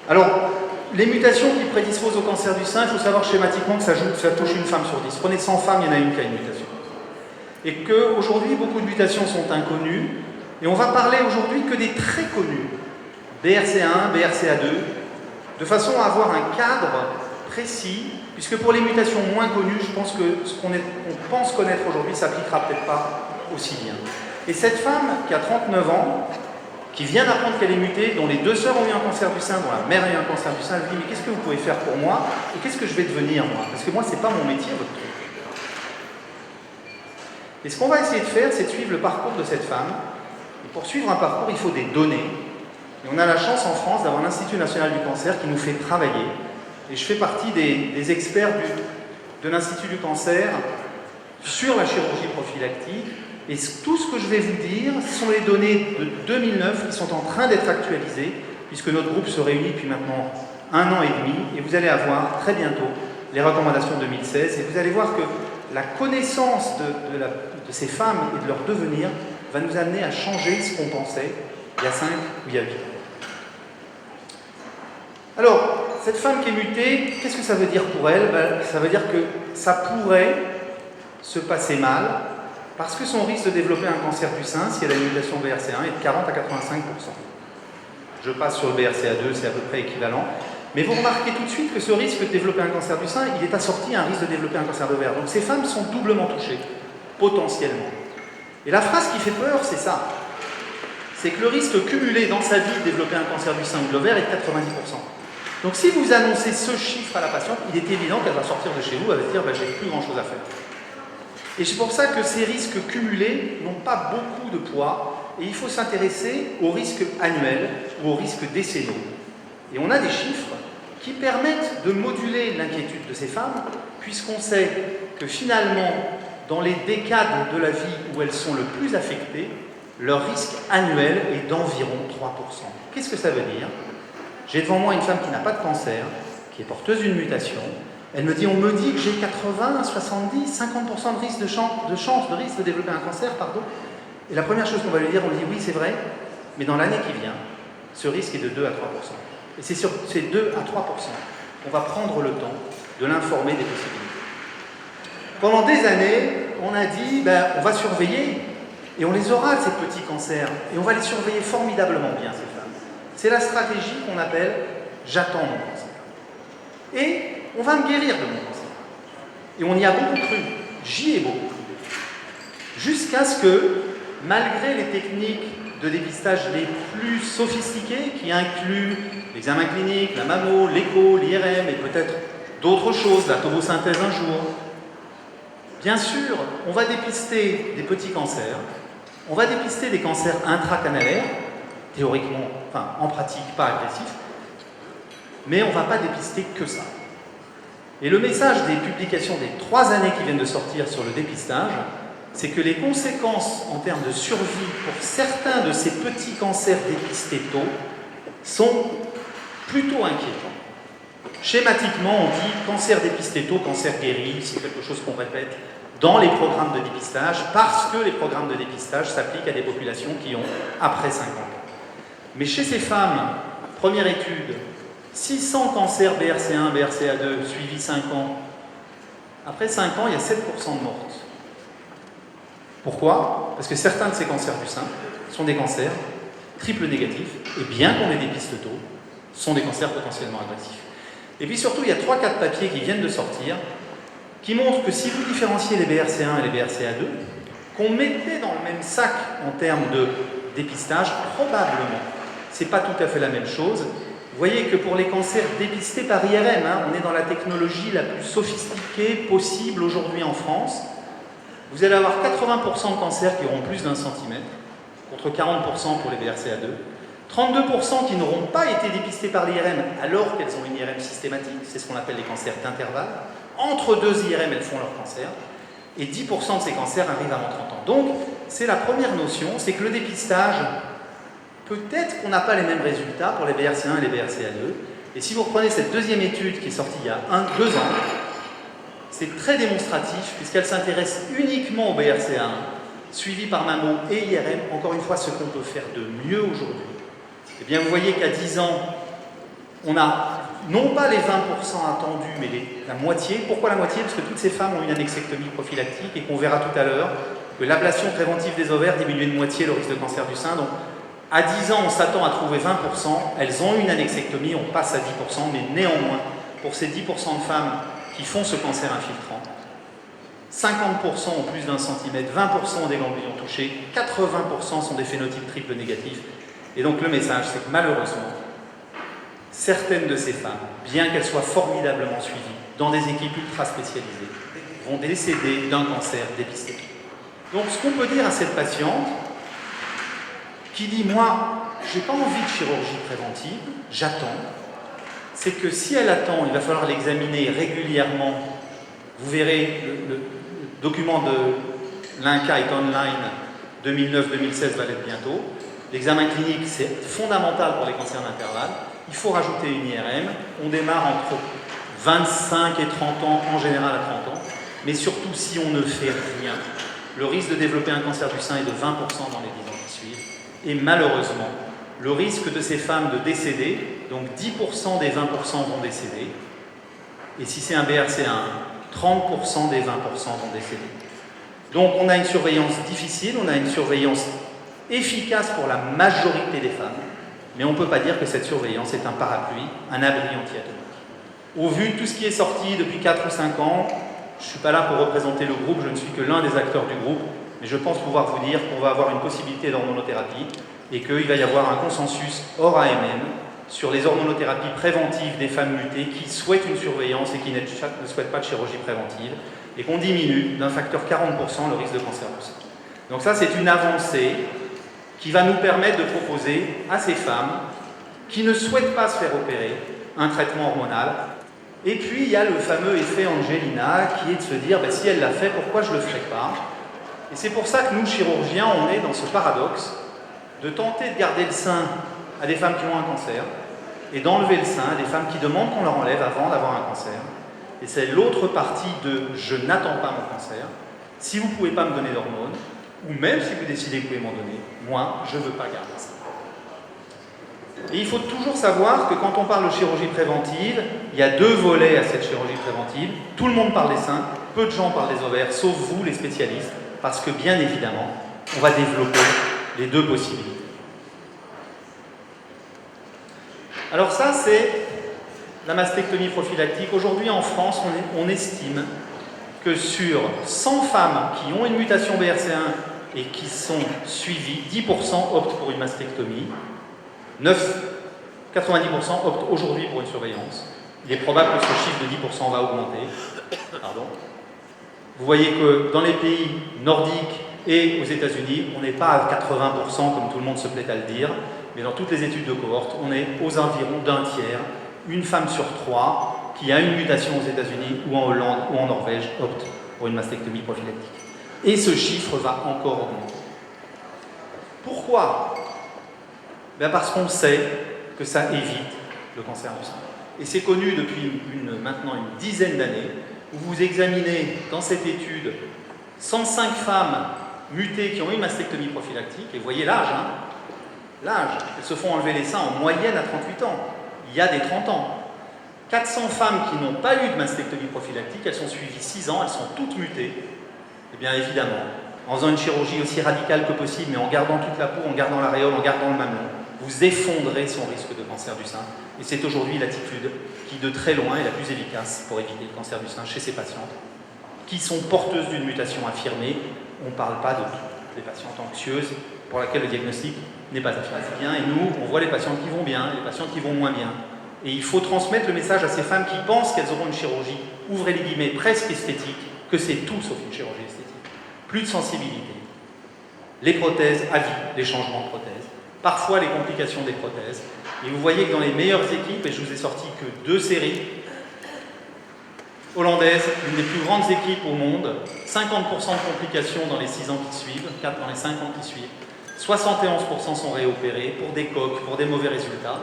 Alors, les mutations qui prédisposent au cancer du sein, il faut savoir schématiquement que ça touche une femme sur 10. Prenez 100 femmes, il y en a une qui a une mutation. Et qu'aujourd'hui, beaucoup de mutations sont inconnues, et on va parler aujourd'hui que des très connus, BRCA1, BRCA2, de façon à avoir un cadre précis, puisque pour les mutations moins connues, je pense que ce qu'on pense connaître aujourd'hui ne s'appliquera peut-être pas aussi bien. Et cette femme qui a 39 ans, qui vient d'apprendre qu'elle est mutée, dont les 2 sœurs ont eu un cancer du sein, dont la mère a eu un cancer du sein, elle dit « Mais qu'est-ce que vous pouvez faire pour moi? Et qu'est-ce que je vais devenir, moi? Parce que moi, c'est pas mon métier, votre truc. » Et ce qu'on va essayer de faire, c'est de suivre le parcours de cette femme. Et pour suivre un parcours, il faut des données. Et on a la chance en France d'avoir l'Institut national du cancer qui nous fait travailler. Et je fais partie des experts de l'Institut du cancer sur la chirurgie prophylactique. Et tout ce que je vais vous dire, ce sont les données de 2009 qui sont en train d'être actualisées, puisque notre groupe se réunit depuis maintenant 1 an et demi, et vous allez avoir très bientôt les recommandations 2016, et vous allez voir que la connaissance de ces femmes et de leur devenir va nous amener à changer ce qu'on pensait il y a 5 ou il y a 8 ans. Alors, cette femme qui est mutée, qu'est-ce que ça veut dire pour elle? Ça veut dire que ça pourrait se passer mal, parce que son risque de développer un cancer du sein, si elle a une mutation BRCA1, est de 40 à 85%. Je passe sur le BRCA2, c'est à peu près équivalent. Mais vous remarquez tout de suite que ce risque de développer un cancer du sein, il est assorti à un risque de développer un cancer d'ovaire. Donc ces femmes sont doublement touchées, potentiellement. Et la phrase qui fait peur, c'est ça. C'est que le risque cumulé dans sa vie de développer un cancer du sein ou de l'ovaire est de 90%. Donc si vous annoncez ce chiffre à la patiente, il est évident qu'elle va sortir de chez vous, elle va se dire « j'ai plus grand chose à faire ». Et c'est pour ça que ces risques cumulés n'ont pas beaucoup de poids et il faut s'intéresser aux risques annuels ou aux risques décennaux. Et on a des chiffres qui permettent de moduler l'inquiétude de ces femmes, puisqu'on sait que finalement, dans les décades de la vie où elles sont le plus affectées, leur risque annuel est d'environ 3%. Qu'est-ce que ça veut dire? J'ai devant moi une femme qui n'a pas de cancer, qui est porteuse d'une mutation. Elle me dit, on me dit que j'ai 80, 70, 50% de risque de risque de développer un cancer, pardon. Et la première chose qu'on va lui dire, on lui dit, oui, c'est vrai, mais dans l'année qui vient, ce risque est de 2 à 3%. Et c'est sur ces 2 à 3% qu'on va prendre le temps de l'informer des possibilités. Pendant des années, on a dit, on va surveiller, et on les aura, ces petits cancers, et on va les surveiller formidablement bien, ces femmes. C'est la stratégie qu'on appelle « j'attends mon cancer ». Et on va me guérir de mon cancer. Et on y a beaucoup cru, j'y ai beaucoup cru. Jusqu'à ce que, malgré les techniques de dépistage les plus sophistiquées, qui incluent l'examen clinique, la mammo, l'écho, l'IRM et peut-être d'autres choses, la tomosynthèse un jour, bien sûr, on va dépister des petits cancers, on va dépister des cancers intracanalaires, théoriquement, enfin en pratique pas agressifs, mais on ne va pas dépister que ça. Et le message des publications des 3 années qui viennent de sortir sur le dépistage, c'est que les conséquences en termes de survie pour certains de ces petits cancers dépistés tôt sont plutôt inquiétants. Schématiquement, on dit cancer dépisté tôt, cancer guéri, c'est quelque chose qu'on répète dans les programmes de dépistage, parce que les programmes de dépistage s'appliquent à des populations qui ont après 50 ans. Mais chez ces femmes, première étude, 600 cancers BRCA1, BRCA2, suivis 5 ans. Après 5 ans, il y a 7% de mortes. Pourquoi? Parce que certains de ces cancers du sein sont des cancers triple négatifs, et bien qu'on les dépiste tôt, sont des cancers potentiellement agressifs. Et puis surtout, il y a 3-4 papiers qui viennent de sortir, qui montrent que si vous différenciez les BRCA1 et les BRCA2, qu'on mettait dans le même sac en termes de dépistage, probablement, c'est pas tout à fait la même chose. Vous voyez que pour les cancers dépistés par IRM, on est dans la technologie la plus sophistiquée possible aujourd'hui en France, vous allez avoir 80% de cancers qui auront plus d'1 centimètre, contre 40% pour les BRCA2, 32% qui n'auront pas été dépistés par l'IRM alors qu'elles ont une IRM systématique, c'est ce qu'on appelle les cancers d'intervalle. Entre 2 IRM, elles font leur cancer, et 10% de ces cancers arrivent avant 30 ans. Donc, c'est la première notion, c'est que le dépistage, peut-être qu'on n'a pas les mêmes résultats pour les BRCA1 et les BRCA2, et si vous reprenez cette deuxième étude qui est sortie il y a 2 ans, c'est très démonstratif, puisqu'elle s'intéresse uniquement au BRCA1, suivi par mammo et IRM, encore une fois, ce qu'on peut faire de mieux aujourd'hui. Eh bien, vous voyez qu'à 10 ans, On a non pas les 20% attendus, mais la moitié. Pourquoi la moitié? Parce que toutes ces femmes ont une annexectomie prophylactique et qu'on verra tout à l'heure que l'ablation préventive des ovaires diminue de moitié le risque de cancer du sein. Donc, à 10 ans, on s'attend à trouver 20%. Elles ont une annexectomie, on passe à 10%, mais néanmoins, pour ces 10% de femmes qui font ce cancer infiltrant, 50% ont plus d'un centimètre, 20% ont des ganglions touchés, 80% sont des phénotypes triple négatifs. Et donc le message, c'est que malheureusement, certaines de ces femmes, bien qu'elles soient formidablement suivies dans des équipes ultra spécialisées, vont décéder d'un cancer dépisté. Donc ce qu'on peut dire à cette patiente qui dit « Moi, j'ai pas envie de chirurgie préventive, j'attends », c'est que si elle attend, il va falloir l'examiner régulièrement. Vous verrez, le document de l'INCA est online, 2009-2016 va l'être bientôt. L'examen clinique, c'est fondamental pour les cancers d'intervalle. Il faut rajouter une IRM. On démarre entre 25 et 30 ans, en général à 30 ans. Mais surtout, si on ne fait rien, le risque de développer un cancer du sein est de 20% dans les 10 ans qui suivent. Et malheureusement, le risque de ces femmes de décéder, donc 10% des 20% vont décéder. Et si c'est un BRCA1, 30% des 20% vont décéder. Donc on a une surveillance difficile, on a une surveillance efficace pour la majorité des femmes, mais on ne peut pas dire que cette surveillance est un parapluie, un abri anti-atomique. Au vu de tout ce qui est sorti depuis 4 ou 5 ans, je ne suis pas là pour représenter le groupe, je ne suis que l'un des acteurs du groupe, mais je pense pouvoir vous dire qu'on va avoir une possibilité d'hormonothérapie et qu'il va y avoir un consensus hors AMM sur les hormonothérapies préventives des femmes mutées qui souhaitent une surveillance et qui ne souhaitent pas de chirurgie préventive, et qu'on diminue d'un facteur 40% le risque de cancer du sein. Donc ça, c'est une avancée qui va nous permettre de proposer à ces femmes qui ne souhaitent pas se faire opérer un traitement hormonal. Et puis, il y a le fameux effet Angelina qui est de se dire, ben, si elle l'a fait, pourquoi je ne le ferai pas? Et c'est pour ça que nous, chirurgiens, on est dans ce paradoxe de tenter de garder le sein à des femmes qui ont un cancer et d'enlever le sein à des femmes qui demandent qu'on leur enlève avant d'avoir un cancer. Et c'est l'autre partie de « je n'attends pas mon cancer ». Si vous ne pouvez pas me donner d'hormones, ou même si vous décidez que vous pouvez m'en donner, moi, je ne veux pas garder ça. Et il faut toujours savoir que quand on parle de chirurgie préventive, il y a 2 volets à cette chirurgie préventive. Tout le monde parle des seins, peu de gens parlent des ovaires, sauf vous, les spécialistes, parce que bien évidemment, on va développer les 2 possibilités. Alors ça, c'est la mastectomie prophylactique. Aujourd'hui, en France, on estime que sur 100 femmes qui ont une mutation BRCA1 et qui sont suivies, 10% optent pour une mastectomie, 90% optent aujourd'hui pour une surveillance. Il est probable que ce chiffre de 10% va augmenter. Pardon. Vous voyez que dans les pays nordiques et aux États-Unis, on n'est pas à 80% comme tout le monde se plaît à le dire, mais dans toutes les études de cohorte, on est aux environs d'un tiers. Une femme sur 3 qui a une mutation aux États-Unis ou en Hollande ou en Norvège opte pour une mastectomie prophylactique. Et ce chiffre va encore augmenter. Pourquoi? Ben parce qu'on sait que ça évite le cancer du sein. Et c'est connu depuis maintenant une dizaine d'années, où vous examinez dans cette étude 105 femmes mutées qui ont eu une mastectomie prophylactique, et vous voyez l'âge, hein? L'âge, elles se font enlever les seins en moyenne à 38 ans. Il y a des 30 ans. 400 femmes qui n'ont pas eu de mastectomie prophylactique, elles sont suivies 6 ans, elles sont toutes mutées. Et bien évidemment, en faisant une chirurgie aussi radicale que possible, mais en gardant toute la peau, en gardant l'aréole, en gardant le mamelon, vous effondrez son risque de cancer du sein. Et c'est aujourd'hui l'attitude qui, de très loin, est la plus efficace pour éviter le cancer du sein chez ces patientes qui sont porteuses d'une mutation affirmée. On ne parle pas de toutes les patientes anxieuses pour lesquelles le diagnostic n'est pas affirmé. Bien, et nous, on voit les patientes qui vont bien et les patientes qui vont moins bien. Et il faut transmettre le message à ces femmes qui pensent qu'elles auront une chirurgie, ouvrez les guillemets, presque esthétique, que c'est tout sauf une chirurgie esthétique. Plus de sensibilité. Les prothèses à vie, les changements de prothèses. Parfois les complications des prothèses. Et vous voyez que dans les meilleures équipes, et je vous ai sorti que 2 séries, hollandaise, une des plus grandes équipes au monde, 50% de complications dans les 6 ans qui suivent, 4 dans les 5 ans qui suivent, 71% sont réopérés pour des coques, pour des mauvais résultats.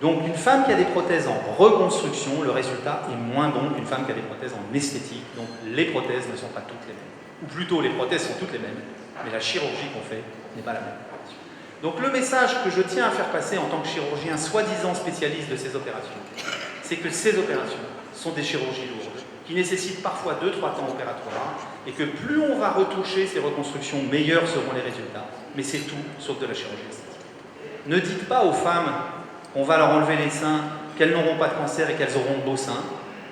Donc une femme qui a des prothèses en reconstruction, le résultat est moins bon qu'une femme qui a des prothèses en esthétique. Donc les prothèses ne sont pas toutes les mêmes. Ou plutôt, les prothèses sont toutes les mêmes, mais la chirurgie qu'on fait n'est pas la même. Donc le message que je tiens à faire passer en tant que chirurgien soi-disant spécialiste de ces opérations, c'est que ces opérations sont des chirurgies lourdes, qui nécessitent parfois 2-3 temps opératoires, et que plus on va retoucher ces reconstructions, meilleurs seront les résultats. Mais c'est tout sauf de la chirurgie esthétique. Ne dites pas aux femmes qu'on va leur enlever les seins, qu'elles n'auront pas de cancer et qu'elles auront de beaux seins.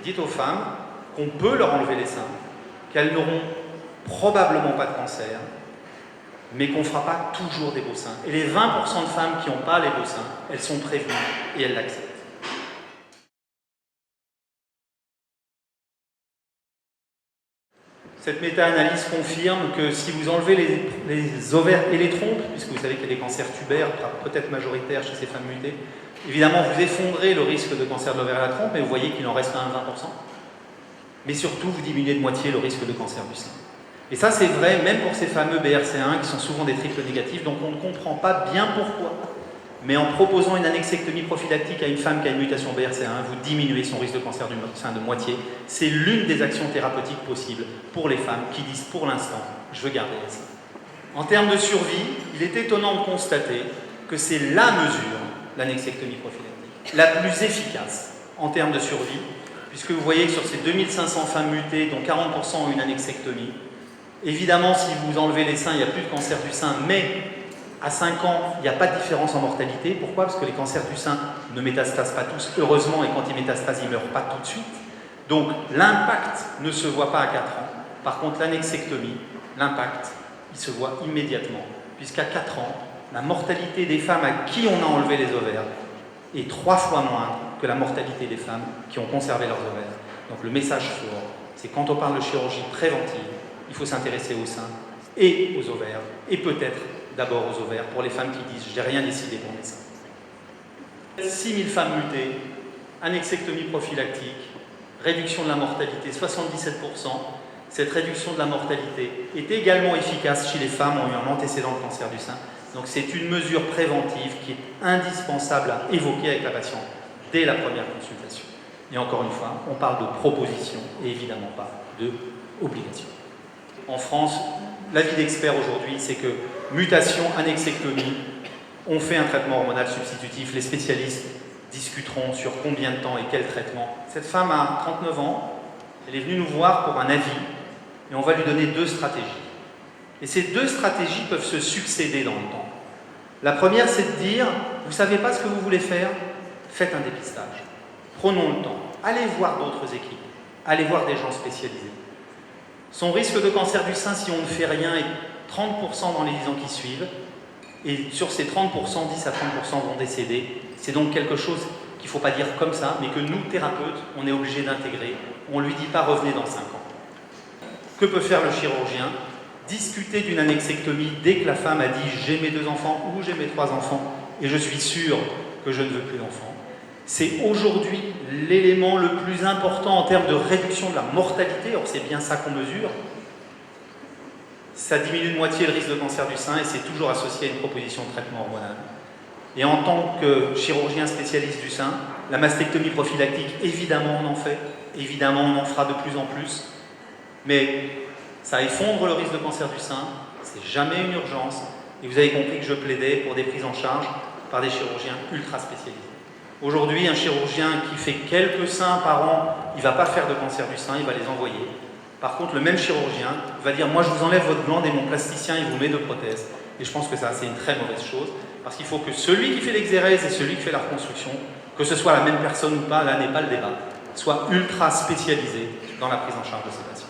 Dites aux femmes qu'on peut leur enlever les seins, qu'elles n'auront probablement pas de cancer, mais qu'on ne fera pas toujours des beaux seins. Et les 20% de femmes qui n'ont pas les beaux seins, elles sont prévenues et elles l'acceptent. Cette méta-analyse confirme que si vous enlevez les ovaires et les trompes, puisque vous savez qu'il y a des cancers tubaires, peut-être majoritaires chez ces femmes mutées, évidemment vous effondrez le risque de cancer de l'ovaire et de la trompe, et vous voyez qu'il en reste un 20%. Mais surtout, vous diminuez de moitié le risque de cancer du sein. Et ça, c'est vrai même pour ces fameux BRCA1 qui sont souvent des triples négatifs, donc on ne comprend pas bien pourquoi. Mais en proposant une annexectomie prophylactique à une femme qui a une mutation BRCA1, vous diminuez son risque de cancer du sein de moitié. C'est l'une des actions thérapeutiques possibles pour les femmes qui disent pour l'instant, je veux garder les seins. En termes de survie, il est étonnant de constater que c'est la mesure, l'annexectomie prophylactique, la plus efficace en termes de survie, puisque vous voyez que sur ces 2500 femmes mutées, dont 40% ont une annexectomie, évidemment, si vous enlevez les seins, il n'y a plus de cancer du sein, mais à 5 ans, il n'y a pas de différence en mortalité. Pourquoi? Parce que les cancers du sein ne métastasent pas tous, heureusement, et quand ils métastasent, ils ne meurent pas tout de suite. Donc l'impact ne se voit pas à 4 ans. Par contre, l'annexectomie, l'impact, il se voit immédiatement, puisqu'à 4 ans, la mortalité des femmes à qui on a enlevé les ovaires est 3 fois moindre que la mortalité des femmes qui ont conservé leurs ovaires. Donc le message fort, c'est quand on parle de chirurgie préventive, il faut s'intéresser aux seins et aux ovaires, et peut-être d'abord aux ovaires, pour les femmes qui disent « j'ai rien décidé pour mes seins ». 6000 femmes mutées, annexectomie prophylactique, réduction de la mortalité, 77%. Cette réduction de la mortalité est également efficace chez les femmes qui ont eu un antécédent de cancer du sein. Donc c'est une mesure préventive qui est indispensable à évoquer avec la patiente dès la première consultation. Et encore une fois, on parle de proposition et évidemment pas de obligation. En France, l'avis d'experts aujourd'hui, c'est que mutation, annexectomie, on fait un traitement hormonal substitutif. Les spécialistes discuteront sur combien de temps et quel traitement. Cette femme a 39 ans, elle est venue nous voir pour un avis et on va lui donner 2 stratégies. Et ces 2 stratégies peuvent se succéder dans le temps. La première, c'est de dire, vous ne savez pas ce que vous voulez faire, faites un dépistage. Prenons le temps. Allez voir d'autres équipes. Allez voir des gens spécialisés. Son risque de cancer du sein, si on ne fait rien, est 30% dans les 10 ans qui suivent. Et sur ces 30%, 10 à 30% vont décéder. C'est donc quelque chose qu'il ne faut pas dire comme ça, mais que nous, thérapeutes, on est obligés d'intégrer. On ne lui dit pas revenez dans 5 ans. Que peut faire le chirurgien? Discuter d'une annexectomie dès que la femme a dit j'ai mes 2 enfants ou j'ai mes 3 enfants et je suis sûr que je ne veux plus d'enfants. C'est aujourd'hui l'élément le plus important en termes de réduction de la mortalité. Or, c'est bien ça qu'on mesure. Ça diminue de moitié le risque de cancer du sein et c'est toujours associé à une proposition de traitement hormonal. Et en tant que chirurgien spécialiste du sein, la mastectomie prophylactique, évidemment on en fait, évidemment on en fera de plus en plus, mais ça effondre le risque de cancer du sein, c'est jamais une urgence, et vous avez compris que je plaidais pour des prises en charge par des chirurgiens ultra spécialisés. Aujourd'hui, un chirurgien qui fait quelques seins par an, il ne va pas faire de cancer du sein, il va les envoyer. Par contre, le même chirurgien va dire « moi je vous enlève votre glande et mon plasticien il vous met 2 prothèses ». Et je pense que ça c'est une très mauvaise chose, parce qu'il faut que celui qui fait l'exérèse et celui qui fait la reconstruction, que ce soit la même personne ou pas, là n'est pas le débat, soit ultra spécialisé dans la prise en charge de ces patients.